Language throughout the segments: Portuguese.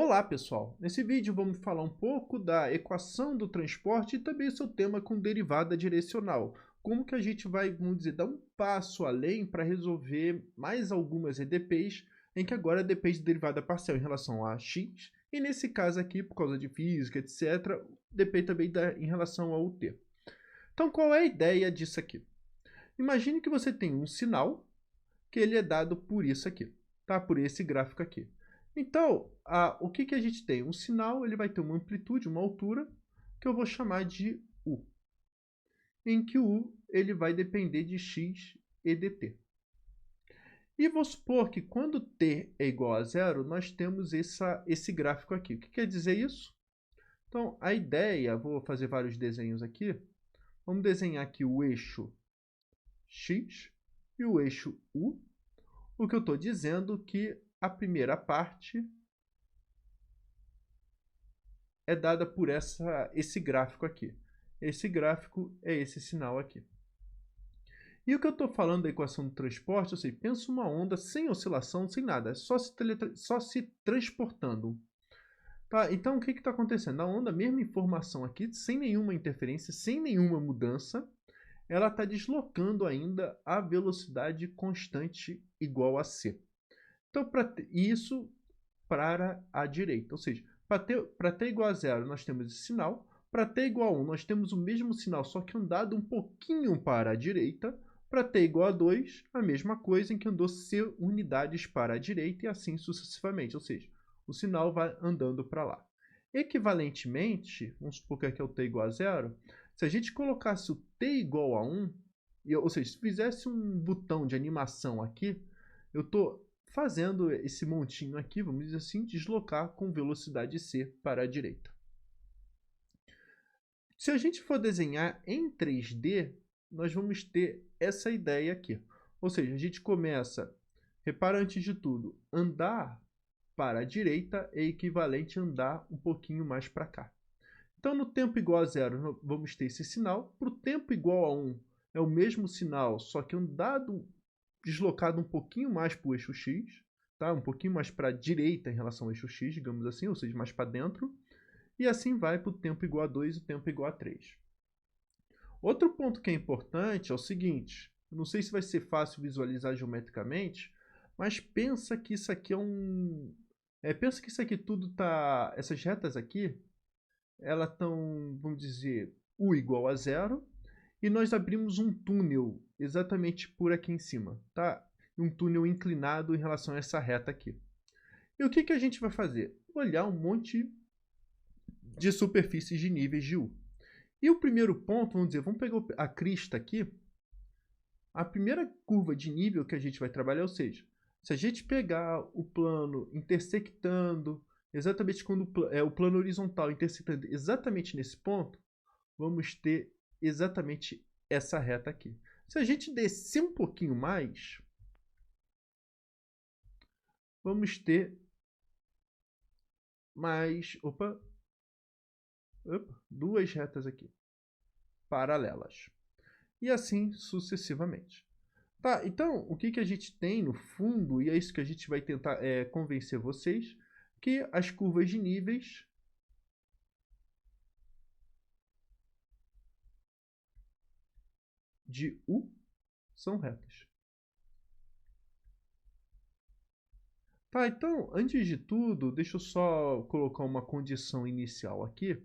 Olá pessoal, nesse vídeo vamos falar um pouco da equação do transporte e também seu tema com derivada direcional. Como que a gente vai, vamos dizer, dar um passo além para resolver mais algumas EDPs, em que agora depende de derivada parcial em relação a x, e nesse caso aqui, por causa de física, etc., depende também em relação ao t. Então qual é a ideia disso aqui? Imagine que você tem um sinal, que ele é dado por isso aqui, tá? Por esse gráfico aqui. Então, o que a gente tem? Um sinal ele vai ter uma amplitude, uma altura, que eu vou chamar de U, em que o U ele vai depender de x e dt. E vou supor que quando t é igual a zero, nós temos esse gráfico aqui. O que quer dizer isso? Então, a ideia, vou fazer vários desenhos aqui. Vamos desenhar aqui o eixo x e o eixo U. O que eu estou dizendo que a primeira parte é dada por esse gráfico aqui. Esse gráfico é esse sinal aqui. E o que eu estou falando da equação do transporte, ou seja, pensa uma onda sem oscilação, sem nada, só se transportando. Tá? Então, o que está acontecendo? A onda, mesma informação aqui, sem nenhuma interferência, sem nenhuma mudança, ela está deslocando ainda a velocidade constante igual a c. Então, isso para a direita, ou seja, para t igual a zero, nós temos esse sinal. Para t igual a 1, nós temos o mesmo sinal, só que andado um pouquinho para a direita. Para t igual a 2, a mesma coisa, em que andou c unidades para a direita e assim sucessivamente. Ou seja, o sinal vai andando para lá. Equivalentemente, vamos supor que aqui é o t igual a 0. Se a gente colocasse o t igual a 1, ou seja, se fizesse um botão de animação aqui, eu estou fazendo esse montinho aqui, vamos dizer assim, deslocar com velocidade c para a direita. Se a gente for desenhar em 3D, nós vamos ter essa ideia aqui. Ou seja, a gente começa, repara antes de tudo, andar para a direita é equivalente a andar um pouquinho mais para cá. Então, no tempo igual a 0, vamos ter esse sinal. Para o tempo igual a 1, é o mesmo sinal, só que deslocado um pouquinho mais para o eixo x, tá? Um pouquinho mais para a direita em relação ao eixo x, digamos assim, ou seja, mais para dentro. E assim vai para o tempo igual a 2 e o tempo igual a 3. Outro ponto que é importante é o seguinte, não sei se vai ser fácil visualizar geometricamente, mas pensa que isso aqui pensa que isso aqui tudo tá... Essas retas aqui, elas estão, vamos dizer, U igual a 0, e nós abrimos um túnel exatamente por aqui em cima, tá? Um túnel inclinado em relação a essa reta aqui. E o que a gente vai fazer? Olhar um monte de superfícies de níveis de U. E o primeiro ponto, vamos dizer, vamos pegar a crista aqui. A primeira curva de nível que a gente vai trabalhar, ou seja, se a gente pegar o plano intersectando, exatamente quando o plano horizontal intersectando exatamente nesse ponto, vamos ter exatamente essa reta aqui. Se a gente descer um pouquinho mais, vamos ter mais, duas retas aqui, paralelas. E assim sucessivamente. Tá, então, o que a gente tem no fundo, e é isso que a gente vai tentar convencer vocês, que as curvas de níveis de U são retas. Tá, então, antes de tudo, deixa eu só colocar uma condição inicial aqui.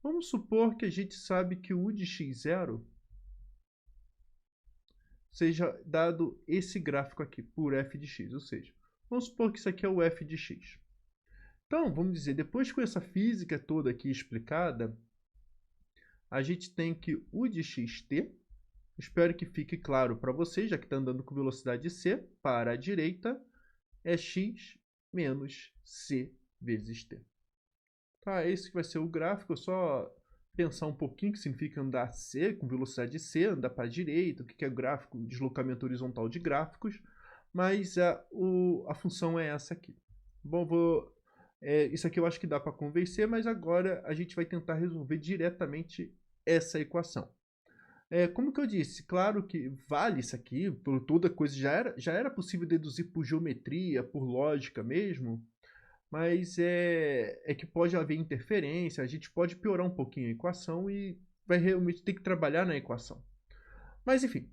Vamos supor que a gente sabe que o U de x0 seja dado esse gráfico aqui, por f de x, ou seja, vamos supor que isso aqui é o f de x. Então, vamos dizer, depois com essa física toda aqui explicada, a gente tem que U de xt, espero que fique claro para vocês, já que está andando com velocidade c, para a direita, é x menos c vezes t. Tá, esse que vai ser o gráfico, é só pensar um pouquinho o que significa andar c, com velocidade c, andar para a direita, o que é gráfico, deslocamento horizontal de gráficos, mas a função é essa aqui. Bom, isso aqui eu acho que dá para convencer, mas agora a gente vai tentar resolver diretamente essa equação. Como que eu disse, claro que vale isso aqui, por toda coisa, já era possível deduzir por geometria, por lógica mesmo, mas é que pode haver interferência, a gente pode piorar um pouquinho a equação e vai realmente ter que trabalhar na equação. Mas enfim,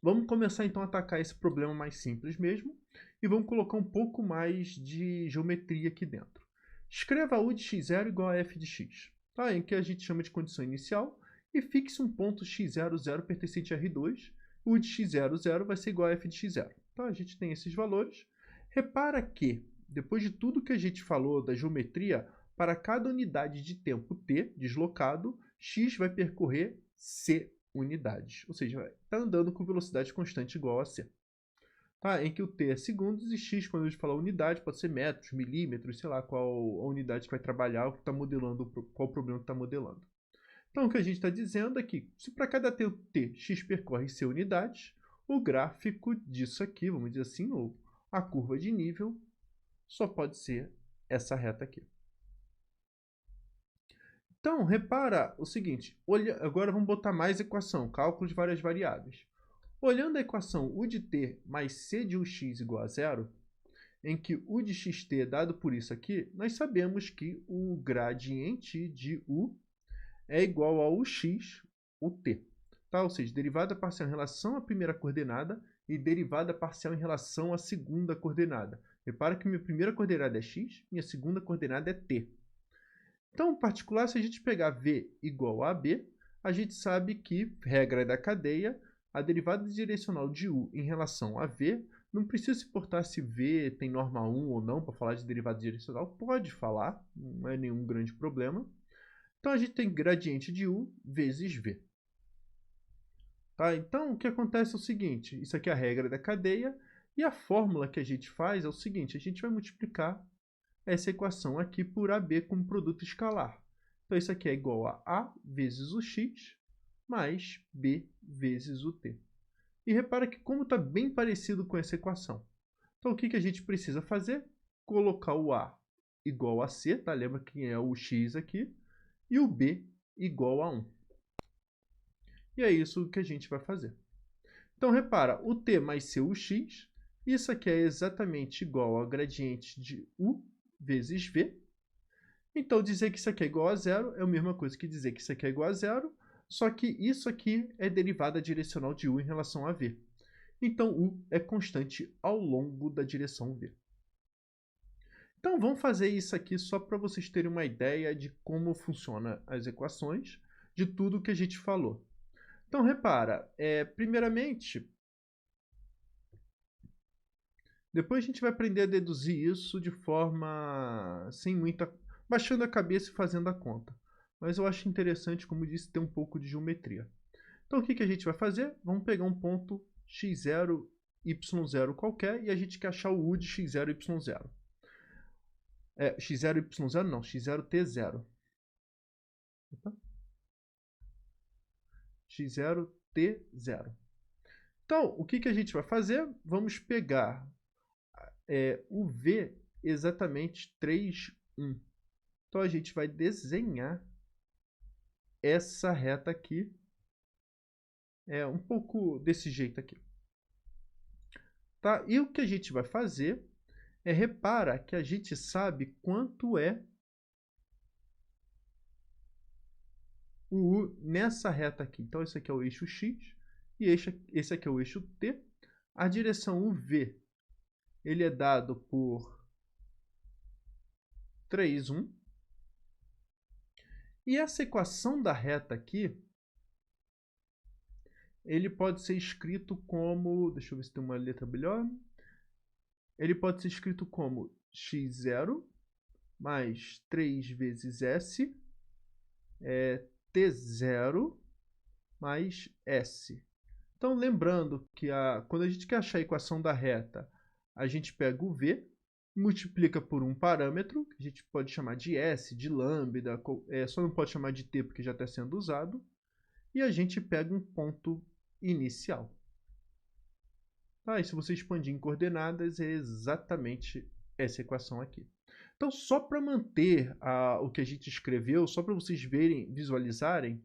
vamos começar então a atacar esse problema mais simples mesmo e vamos colocar um pouco mais de geometria aqui dentro. Escreva U de x0 igual a f de x, tá? Em que a gente chama de condição inicial, e fixe um ponto x00 pertencente a R2, U de x00 vai ser igual a f de x0. Então a gente tem esses valores. Repara que, depois de tudo que a gente falou da geometria, para cada unidade de tempo t deslocado, x vai percorrer c unidades, ou seja, está andando com velocidade constante igual a c. Tá? Em que o t é segundos e x, quando a gente falar unidade, pode ser metros, milímetros, sei lá qual a unidade que vai trabalhar, o que está modelando, qual o problema que está modelando. Então, o que a gente está dizendo é que, se para cada t x percorre c unidades, o gráfico disso aqui, vamos dizer assim, ou a curva de nível, só pode ser essa reta aqui. Então, repara o seguinte, agora vamos botar mais equação, cálculo de várias variáveis. Olhando a equação U de t mais c de ux igual a zero, em que U de xt é dado por isso aqui, nós sabemos que o gradiente de U é igual a ux, o t. Tá? Ou seja, derivada parcial em relação à primeira coordenada e derivada parcial em relação à segunda coordenada. Repara que minha primeira coordenada é x, minha segunda coordenada é t. Então, em particular, se a gente pegar v igual a b, a gente sabe que, regra da cadeia, a derivada direcional de u em relação a v, não precisa se importar se v tem norma 1 ou não para falar de derivada direcional, pode falar, não é nenhum grande problema. Então, a gente tem gradiente de u vezes v. Tá? Então, o que acontece é o seguinte, isso aqui é a regra da cadeia, e a fórmula que a gente faz é o seguinte, a gente vai multiplicar essa equação aqui por AB como produto escalar. Então, isso aqui é igual a A vezes o x mais B vezes o t. E repara que como está bem parecido com essa equação. Então, o que a gente precisa fazer? Colocar o A igual a C, tá? Lembra que é o x aqui, e o B igual a 1. E é isso que a gente vai fazer. Então, repara, o t mais c ux, isso aqui é exatamente igual ao gradiente de u vezes v. Então, dizer que isso aqui é igual a zero é a mesma coisa que dizer que isso aqui é igual a zero, só que isso aqui é derivada direcional de u em relação a v. Então, u é constante ao longo da direção v. Então, vamos fazer isso aqui só para vocês terem uma ideia de como funcionam as equações, de tudo que a gente falou. Então, repara, primeiramente, depois a gente vai aprender a deduzir isso de forma sem muita... baixando a cabeça e fazendo a conta. Mas eu acho interessante, como disse, ter um pouco de geometria. Então, o que a gente vai fazer? Vamos pegar um ponto x0, y0 qualquer e a gente quer achar o u de x0, y0. X0, y0 não, x0, t0. Opa. x0, t0. Então, o que a gente vai fazer? Vamos pegar o v exatamente 3, 1. Então, a gente vai desenhar essa reta aqui, um pouco desse jeito aqui. Tá? E o que a gente vai fazer repara que a gente sabe quanto é o u nessa reta aqui. Então, esse aqui é o eixo x e esse aqui é o eixo t. A direção uv, ele é dado por 3, 1. E essa equação da reta aqui, ele pode ser escrito como... deixa eu ver se tem uma letra melhor. Ele pode ser escrito como x0 mais 3 vezes s, t0 mais s. Então, lembrando que quando a gente quer achar a equação da reta, a gente pega o v, multiplica por um parâmetro, que a gente pode chamar de s, de lambda, só não pode chamar de t porque já está sendo usado, e a gente pega um ponto inicial. Tá? E se você expandir em coordenadas, é exatamente essa equação aqui. Então, só para manter o que a gente escreveu, só para vocês verem, visualizarem,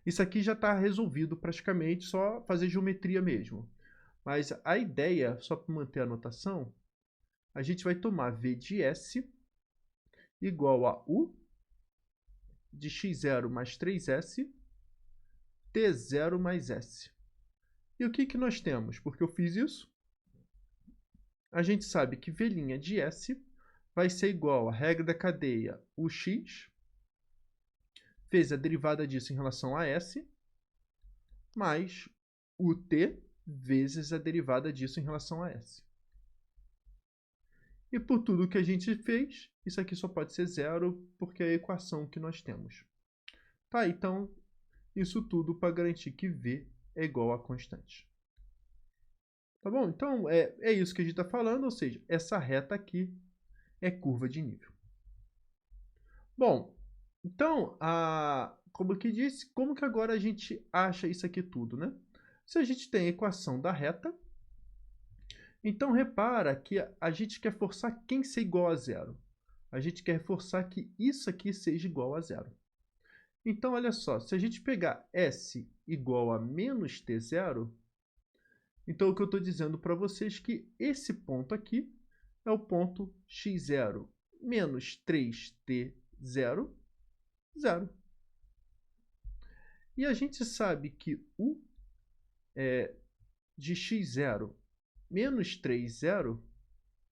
isso aqui já está resolvido praticamente, só fazer geometria mesmo. Mas a ideia, só para manter a notação, a gente vai tomar v de s igual a U de x0 mais 3s, t0 mais s. E o que nós temos? Porque eu fiz isso, a gente sabe que v' de s vai ser igual à regra da cadeia ux vezes a derivada disso em relação a s, mais ut vezes a derivada disso em relação a s. E por tudo que a gente fez, isso aqui só pode ser zero, porque é a equação que nós temos. Tá, então, isso tudo para garantir que v é igual a constante. Tá bom? Então, é isso que a gente está falando, ou seja, essa reta aqui é curva de nível. Bom, então, como que disse, como que agora a gente acha isso aqui tudo, né? Se a gente tem a equação da reta, então repara que a gente quer forçar quem ser igual a zero. A gente quer forçar que isso aqui seja igual a zero. Então, olha só, se a gente pegar s igual a menos t0, então o que eu estou dizendo para vocês é que esse ponto aqui é o ponto x0 menos 3t0, 0. E a gente sabe que u de x0 menos 3, 0,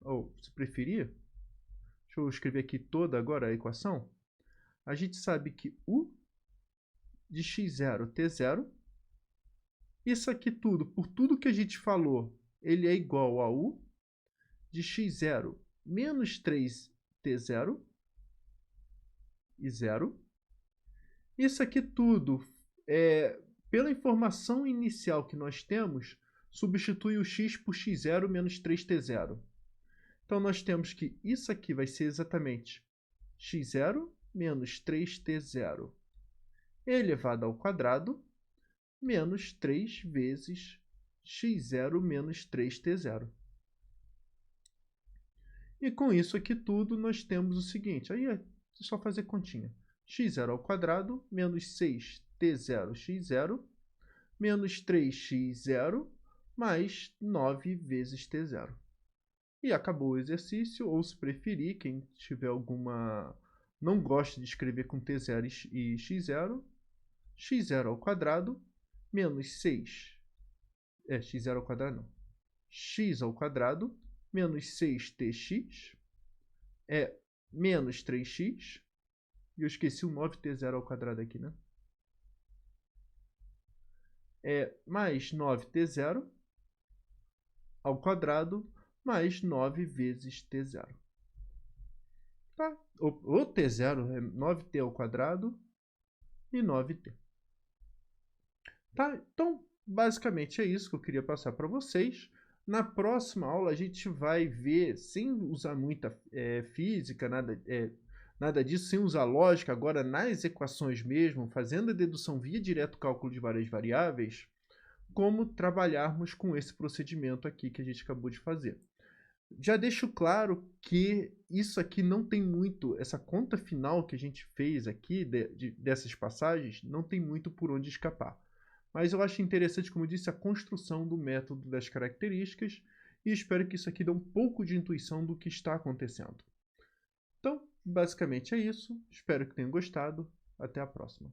ou se preferir, deixa eu escrever aqui toda agora a equação, a gente sabe que u de x0, t0, isso aqui tudo, por tudo que a gente falou, ele é igual a u de x0 menos 3t0 e 0. Isso aqui tudo, pela informação inicial que nós temos, substitui o x por x0 menos 3t0. Então, nós temos que isso aqui vai ser exatamente x0 menos 3t0 elevado ao quadrado menos 3 vezes x0 menos 3t0. E com isso aqui tudo, nós temos o seguinte, aí é só fazer continha. x0 ao quadrado menos 6t0 x0 menos 3x0 mais 9 vezes t0. E acabou o exercício, ou se preferir, quem tiver alguma... não gosta de escrever com t0 e x0, x0 ao quadrado menos 6... x0 ao quadrado não. X ao quadrado menos 6tx menos 3x. E eu esqueci o 9t0 ao quadrado aqui, né? Mais 9t0 ao quadrado mais 9 vezes t0. Tá? O t0 é 9t ao quadrado e 9t. Tá? Então, basicamente é isso que eu queria passar para vocês. Na próxima aula a gente vai ver, sem usar muita física, nada disso, sem usar lógica, agora nas equações mesmo, fazendo a dedução via direto cálculo de várias variáveis, como trabalharmos com esse procedimento aqui que a gente acabou de fazer. Já deixo claro que isso aqui não tem muito, essa conta final que a gente fez aqui, dessas passagens, não tem muito por onde escapar. Mas eu acho interessante, como eu disse, a construção do método das características e espero que isso aqui dê um pouco de intuição do que está acontecendo. Então, basicamente é isso. Espero que tenham gostado. Até a próxima.